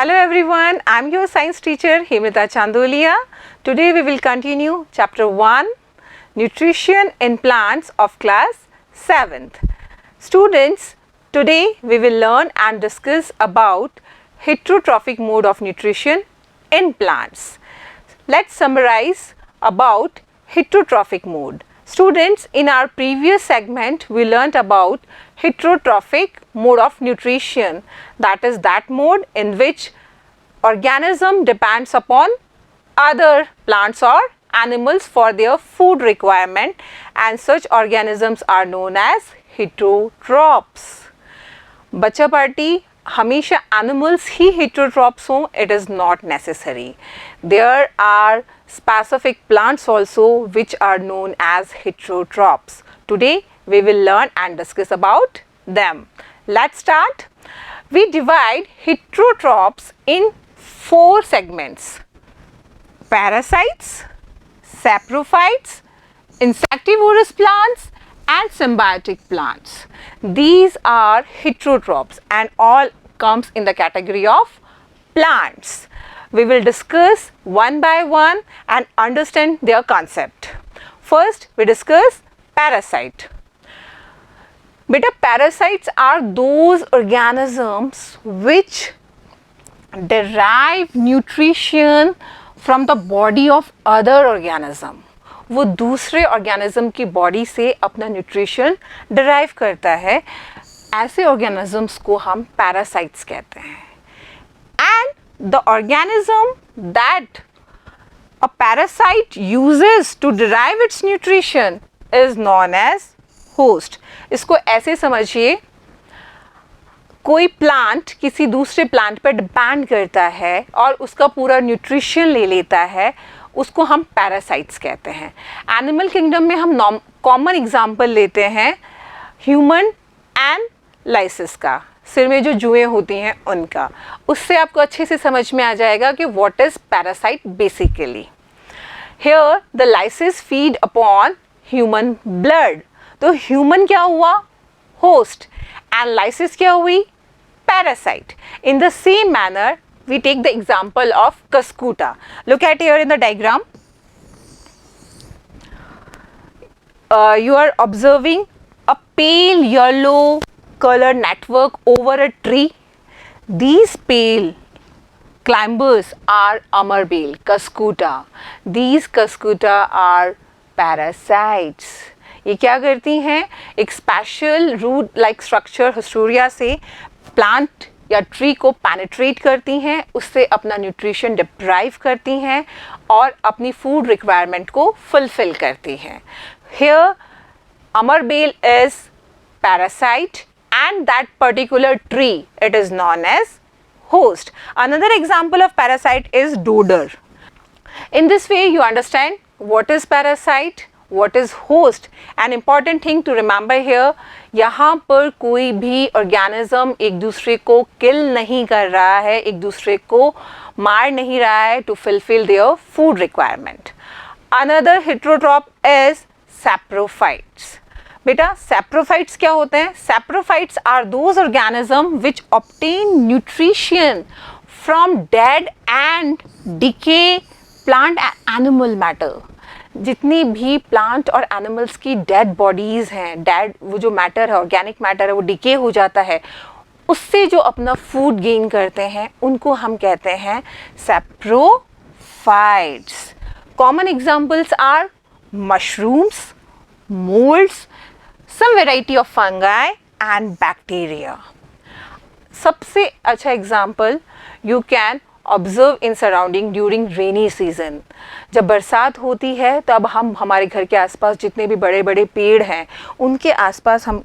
Hello everyone, I'm your science teacher Hemita Chandolia. Today we will continue chapter 1 Nutrition in Plants of class 7th. Students, today we will learn and discuss about heterotrophic mode of nutrition in plants. Let's summarize about heterotrophic mode. Students, in our previous segment we learnt about heterotrophic mode of nutrition, that is that mode in which organism depends upon other plants or animals for their food requirement, and such organisms are known as heterotrophs. बच्चा party हमेशा animals ही heterotrophs हों, it is not necessary. There are specific plants also which are known as heterotrophs. Today we will learn and discuss about them. Let's start. We divide heterotrophs in 4 segments: parasites, saprophytes, insectivorous plants and symbiotic plants. These are heterotrophs and all comes in the category of plants. We will discuss one by one and understand their concept. First we discuss parasite. Beta, parasites are those organisms which derive nutrition from the body of other organism. वो दूसरे organism की body से अपना nutrition derive करता है. ऐसे organisms को हम पैरासाइट्स कहते हैं. And the organism that a parasite uses to derive its nutrition is known as host. इसको ऐसे समझिए, कोई प्लांट किसी दूसरे प्लांट पर डिपेंड करता है और उसका पूरा न्यूट्रिशन ले लेता है, उसको हम पैरासाइट्स कहते हैं. एनिमल किंगडम में हम कॉमन एग्जांपल लेते हैं ह्यूमन एंड लाइसिस का, सिर में जो जुएं होती हैं उनका. उससे आपको अच्छे से समझ में आ जाएगा कि what is parasite basically. Here the lysis feed upon human blood. तो ह्यूमन क्या हुआ? होस्ट. एंड लाइसिस क्या हुई? Parasite. In the same manner we take the example of cuscuta. Look at here in the diagram. You are observing a pale yellow color network over a tree. These pale climbers are Amarbale, Cuscuta. These Cuscuta are parasites. ये क्या करती हैं? एक special root like structure haustoria से plant या tree को penetrate करती हैं, उससे अपना न्यूट्रिशन डिप्राइव करती हैं और अपनी फूड रिक्वायरमेंट को फुलफिल करती हैं. Here amarbel is parasite and that particular tree it is known as host. Another example of parasite is dodder. In this way you understand what is parasite, what is host. An important thing to remember here, यहाँ पर कोई भी organism एक दूसरे को किल नहीं कर रहा है, एक दूसरे को मार नहीं रहा है to fulfill their food requirement. Another heterotroph is saprophytes. बेटा saprophytes क्या होते हैं? Saprophytes are those organisms which obtain nutrition from dead and decay plant and animal matter. जितनी भी प्लांट और एनिमल्स की डेड बॉडीज़ हैं, डेड वो जो मैटर है, ऑर्गेनिक मैटर है, वो डिके हो जाता है, उससे जो अपना फूड गेन करते हैं उनको हम कहते हैं saprophytes. Common examples are mushrooms, moulds, some variety of fungi and bacteria. सबसे अच्छा example you can observe in surrounding during rainy season. जब बरसात होती है तब हम हमारे घर के आसपास जितने भी बड़े बड़े पेड़ हैं उनके आसपास हम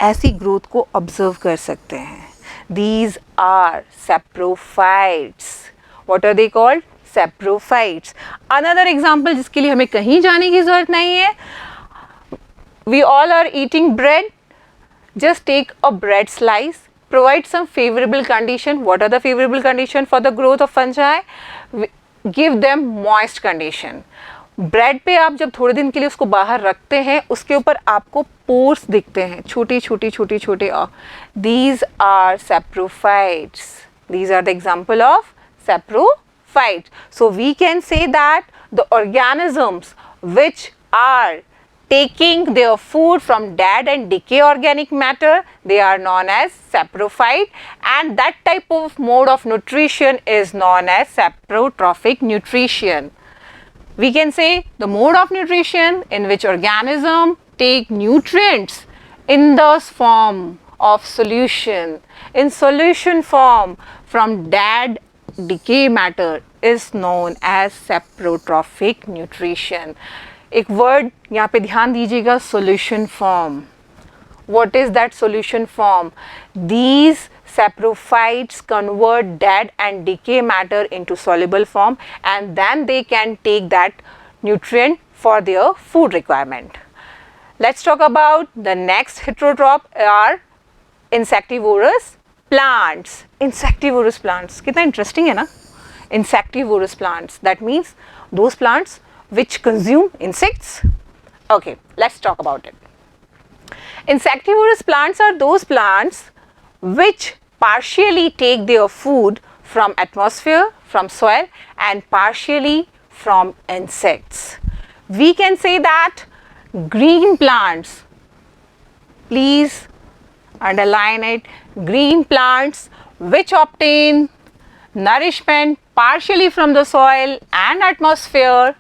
ऐसी ग्रोथ को ऑब्जर्व कर सकते हैं. These are saprophytes. What are they called? Saprophytes. Another example जिसके लिए हमें कहीं जाने की ज़रूरत नहीं है, we all are eating bread. Just take a bread slice, provide some favorable condition. What are the favorable condition for the growth of fungi? Give them moist condition. Bread पे आप जब थोड़े दिन के लिए उसको बाहर रखते हैं, उसके ऊपर आपको पोर्स दिखते हैं, छोटे छोटे छोटे छोटे. These are saprophytes. These are the example of saprophytes. So we can say that the organisms which are taking their food from dead and decay organic matter, they are known as saprophyte, and that type of mode of nutrition is known as saprotrophic nutrition. We can say the mode of nutrition in which organism take nutrients in the form of solution, in solution form from dead decay matter is known as saprotrophic nutrition. एक word यहाँ पे ध्यान दीजिएगा, solution form. What is that solution form? These saprophytes convert dead and decay matter into soluble form, and then they can take that nutrient for their food requirement. Let's talk about the next heterotroph are insectivorous plants. Insectivorous plants, कितना interesting है ना? Insectivorous plants, that means those plants which consume insects. Okay, let's talk about it. Insectivorous plants are those plants which partially take their food from atmosphere, from soil, and partially from insects. We can say that green plants, please underline it, green plants which obtain nourishment partially from the soil and atmosphere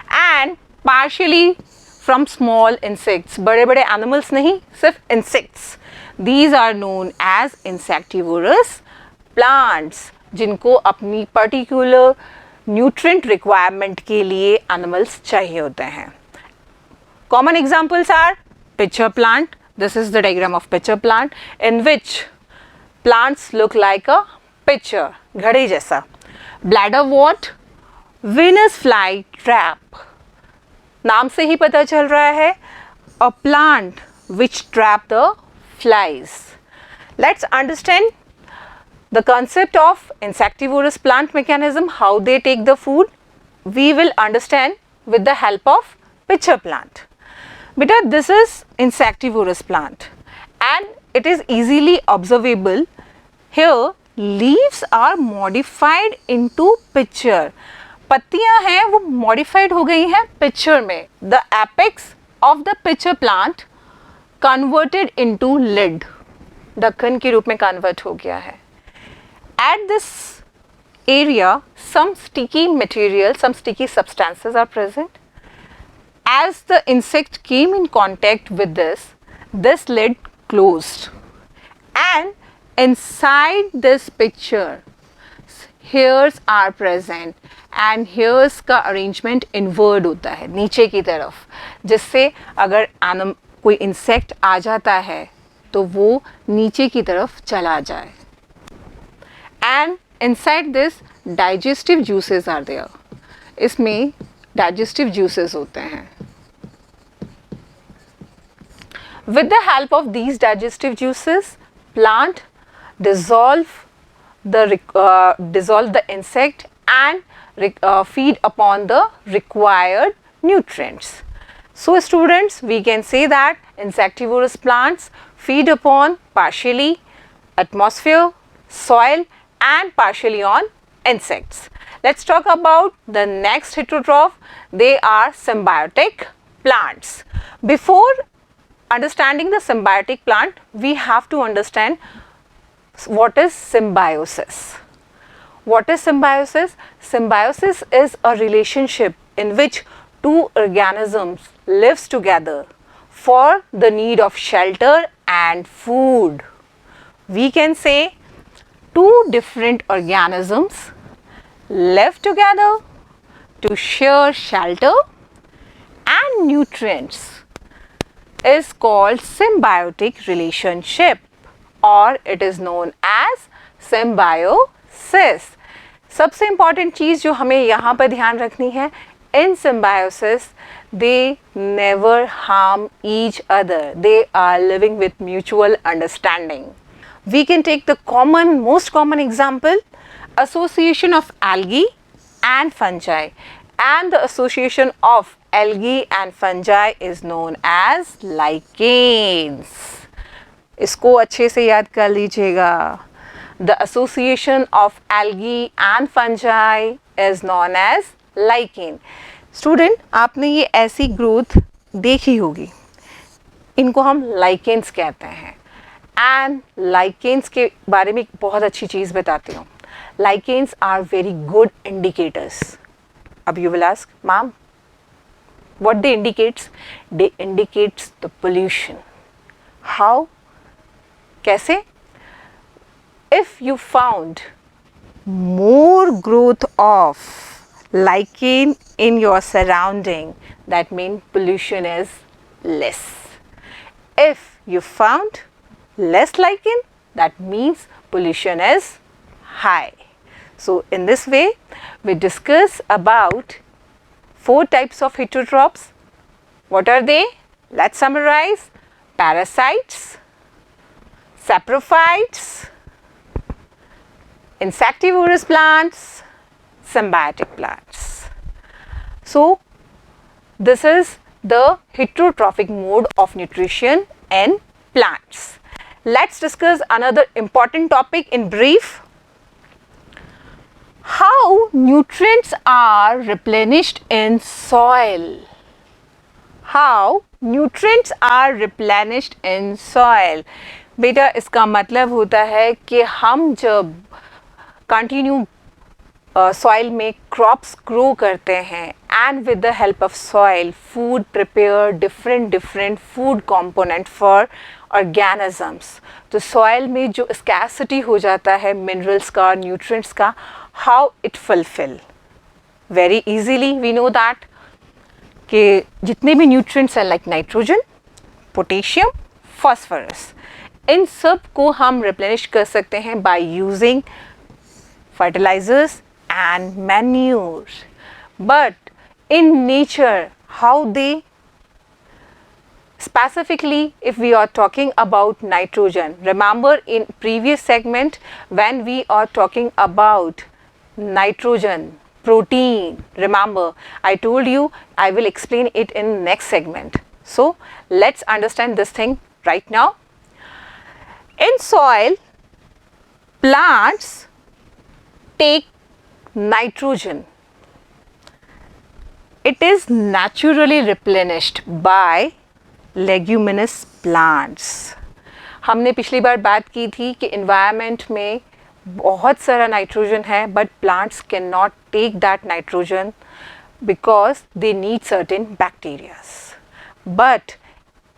and partially from small insects. बड़े बड़े animals नहीं, सिर्फ insects. These are known as insectivorous plants, जिनको अपनी particular nutrient requirement के लिए animals चाहिए होते हैं. Common examples are pitcher plant. This is the diagram of pitcher plant, in which plants look like a pitcher, घड़े जैसा. Bladderwort, Venus fly trap. नाम से ही पता चल रहा है, a plant which trap the flies. Let's understand the concept of insectivorous plant mechanism, how they take the food. We will understand with the help of pitcher plant. Beta, this is insectivorous plant and it is easily observable. Here leaves are modified into pitcher. पत्तियां हैं वो modified हो गई हैं pitcher में. The apex of the pitcher plant converted into lid, ढक्कन के रूप में convert हो गया है. At this area some sticky material, some sticky substances are present. As the insect came in contact with this lid closed, and inside this pitcher hairs are present, and hairs का arrangement inward होता है, नीचे की तरफ, जिससे अगर कोई insect आ जाता है तो वो नीचे की तरफ चला जाए. And inside this digestive juices are there. इसमें digestive juices होते हैं. With the help of these digestive juices, plant dissolve the insect and feed upon the required nutrients. So students, we can say that insectivorous plants feed upon partially atmosphere, soil, and partially on insects. Let's talk about the next heterotroph. They are symbiotic plants. Before understanding the symbiotic plant, we have to understand what is symbiosis. What is symbiosis? Symbiosis is a relationship in which two organisms lives together for the need of shelter and food. We can say two different organisms live together to share shelter and nutrients is called symbiotic relationship, or it is known as symbiosis. सबसे important चीज़ जो हमें यहाँ पर ध्यान रखनी है, in symbiosis they never harm each other. They are living with mutual understanding. We can take the most common example, association of algae and fungi, and the association of algae and fungi is known as lichens. इसको अच्छे से याद कर लीजिएगा. The association of algae and fungi is known as lichen. Student, आपने ये ऐसी growth देखी होगी, इनको हम लाइकेंस कहते हैं. एंड लाइकेंस के बारे में एक बहुत अच्छी चीज़ बताती हूँ. Lichens are very good indicators. अब you will ask, ma'am, what they indicates? They indicates the pollution. How? कैसे? If you found more growth of lichen in your surrounding, that means pollution is less. If you found less lichen, that means pollution is high. So in this way we discuss about 4 types of heterotrophs. What are they? Let's summarize. Parasites, saprophytes, insectivorous plants, symbiotic plants. So this is the heterotrophic mode of nutrition in plants. Let's discuss another important topic in brief. How nutrients are replenished in soil. How nutrients are replenished in soil. बेटा, इसका मतलब होता है कि हम जब continue soil में crops grow करते हैं and with the help of soil food prepare different food component for organisms. तो सॉइल में जो स्कैसिटी हो जाता है मिनरल्स का, न्यूट्रिएंट्स का, how it fulfill? Very easily we know that कि जितने भी न्यूट्रिएंट्स हैं लाइक नाइट्रोजन, पोटेशियम, फॉस्फोरस, इन सब को हम रिप्लेनिश कर सकते हैं by using fertilisers and manure. But in nature how they specifically if we are talking about nitrogen, remember in previous segment when we are talking about nitrogen protein, remember I told you I will explain it in next segment. So let's understand this thing right now. In soil, plants take nitrogen. It is naturally replenished by leguminous plants. हमने पिछली बार बात की थी कि environment में बहुत सारा nitrogen है but plants can not take that nitrogen because they need certain bacterias. But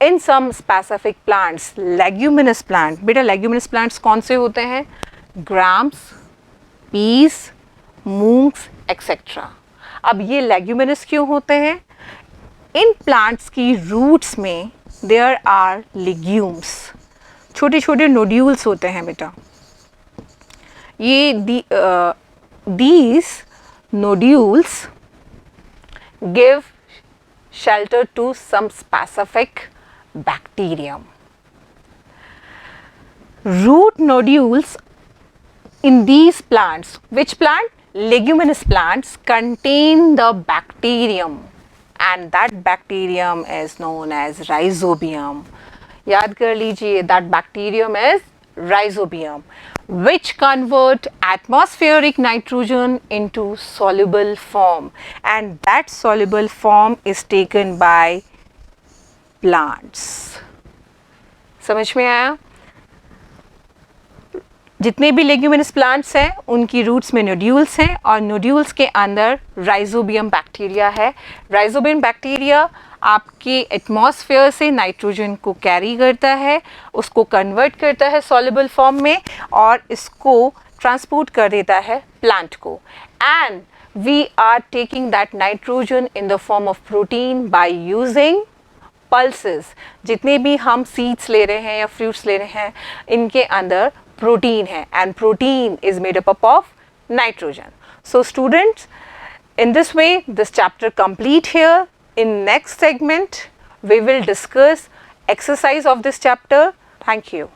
in some specific plants, leguminous plant, बेटा लेग्यूमिनस प्लांट्स कौन से होते हैं? Grams, peas, moongs etcetera. अब ये लेग्यूमिनस क्यों होते हैं? इन प्लांट्स की रूट्स में देयर आर लिग्यूम्स, छोटे छोटे नोड्यूल्स होते हैं बेटा. ये these nodules give shelter to some specific bacterium. Root nodules in these plants, which plant? Leguminous plants contain the bacterium. And that bacterium is known as rhizobium. याद कर लीजिए, that bacterium is rhizobium, which convert atmospheric nitrogen into soluble form, and that soluble form is taken by plants. समझ में आया? जितने भी leguminous plants हैं उनकी रूट्स में नोड्यूल्स हैं और नोड्यूल्स के अंदर राइजोबियम बैक्टीरिया है. राइजोबियम बैक्टीरिया आपके एटमॉस्फेयर से नाइट्रोजन को कैरी करता है, उसको कन्वर्ट करता है सॉल्युबल फॉर्म में और इसको ट्रांसपोर्ट कर देता है प्लांट को. And we are taking that nitrogen in the form of protein by using pulses. जितने भी हम सीड्स ले रहे हैं या फ्रूट्स ले रहे हैं इनके अंदर प्रोटीन है and protein is made up of nitrogen. So students, in this way this chapter complete here. In next segment we will discuss exercise of this chapter. Thank you.